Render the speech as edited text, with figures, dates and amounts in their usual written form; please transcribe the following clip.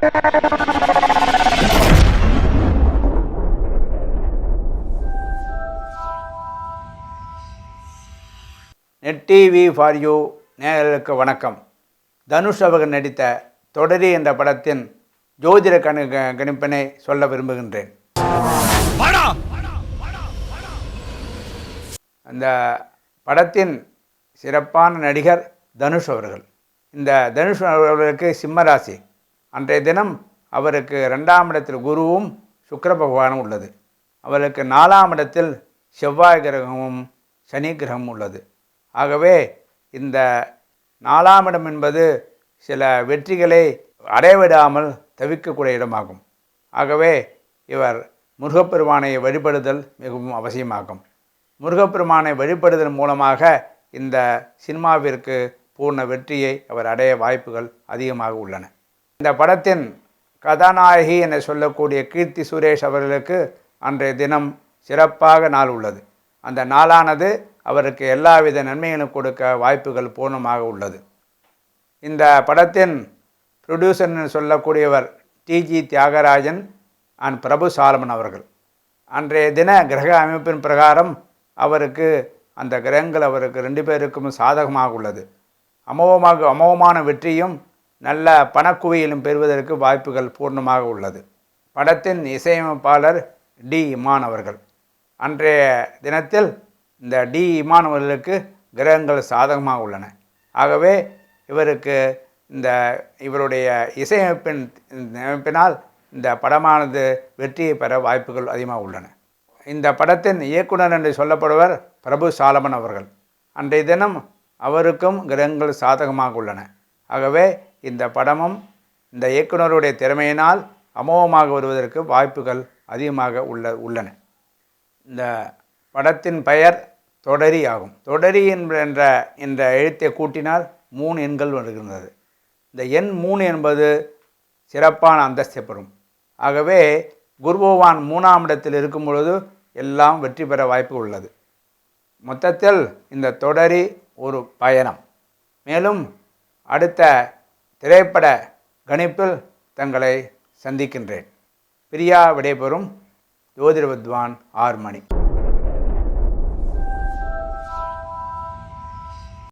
Net TV for you நேயர்களுக்கு வணக்கம். தனுஷ் அவர்கள் நடித்த தொடரி என்ற படத்தின் ஜோதிட கணிப்பினை சொல்ல விரும்புகின்றேன். அந்த படத்தின் சிறப்பான நடிகர் தனுஷ் அவர்கள். இந்த தனுஷ் அவர்களுக்கு சிம்மராசி. அன்றைய தினம் அவருக்கு 2ஆம் இடத்தில் குருவும் சுக்கிர பகவானும் உள்ளது. அவருக்கு 4ஆம் இடத்தில் செவ்வாய் கிரகமும் சனி கிரகமும் உள்ளது. ஆகவே இந்த 4ஆம் இடம் என்பது சில வெற்றிகளை அடைவிடாமல் தவிர்க்கக்கூடிய இடமாகும். ஆகவே இவர் முருகப்பெருமானை வழிபடுதல் மிகவும் அவசியமாகும். முருகப்பெருமானை வழிபடுதல் மூலமாக இந்த சினிமாவிற்கு பூர்ண வெற்றியை அவர் அடைய வாய்ப்புகள் அதிகமாக உள்ளன. இந்த படத்தின் கதாநாயகி என சொல்லக்கூடிய கீர்த்தி சுரேஷ் அவர்களுக்கு அன்றைய தினம் சிறப்பாக நாள் உள்ளது. அந்த நாளானது அவருக்கு எல்லாவித நன்மைகளும் கொடுக்க வாய்ப்புகள் பூர்ணமாக உள்ளது. இந்த படத்தின் ப்ரொடியூசர் சொல்லக்கூடியவர் டிஜி தியாகராஜன் அண்ட் பிரபு சாலமன் அவர்கள். அன்றைய தின கிரக அமைப்பின் பிரகாரம் அவருக்கு அந்த கிரகங்கள் அவருக்கு 2 பேருக்கும் சாதகமாக உள்ளது. அமோகமான வெற்றியும் நல்ல பணக்குவியலும் பெறுவதற்கு வாய்ப்புகள் பூர்ணமாக உள்ளது. படத்தின் இசையமைப்பாளர் டி இமான் அவர்கள். அன்றைய தினத்தில் இந்த டி இமான் அவர்களுக்கு கிரகங்கள் சாதகமாக உள்ளன. ஆகவே இவருக்கு இவருடைய இசையமைப்பினால் இந்த படமானது வெற்றியை பெற வாய்ப்புகள் அதிகமாக உள்ளன. இந்த படத்தின் இயக்குனர் என்று சொல்லப்படுவர் பிரபு சாலமன் அவர்கள். அன்றைய தினம் அவருக்கும் கிரகங்கள் சாதகமாக உள்ளன. ஆகவே இந்த படமும் இந்த இயக்குனருடைய திறமையினால் அமோகமாக வருவதற்கு வாய்ப்புகள் அதிகமாக உள்ளன. இந்த படத்தின் பெயர் தொடரி ஆகும். தொடரி என்ற எழுத்தை கூட்டினால் 3 எண்கள் வருகின்றது. இந்த எண் 3 என்பது சிறப்பான அந்தஸ்தை பெறும். ஆகவே குரு பகவான் 3ஆம் இடத்தில் இருக்கும் பொழுது எல்லாம் வெற்றி பெற வாய்ப்பு உள்ளது. மொத்தத்தில் இந்த தொடரி ஒரு பயணம். மேலும் அடுத்த திரைப்பட கணிப்பில் தங்களை சந்திக்கின்றேன். பிரியா விடைபெறும். ஜோதிட வித்வான் 6 மணி.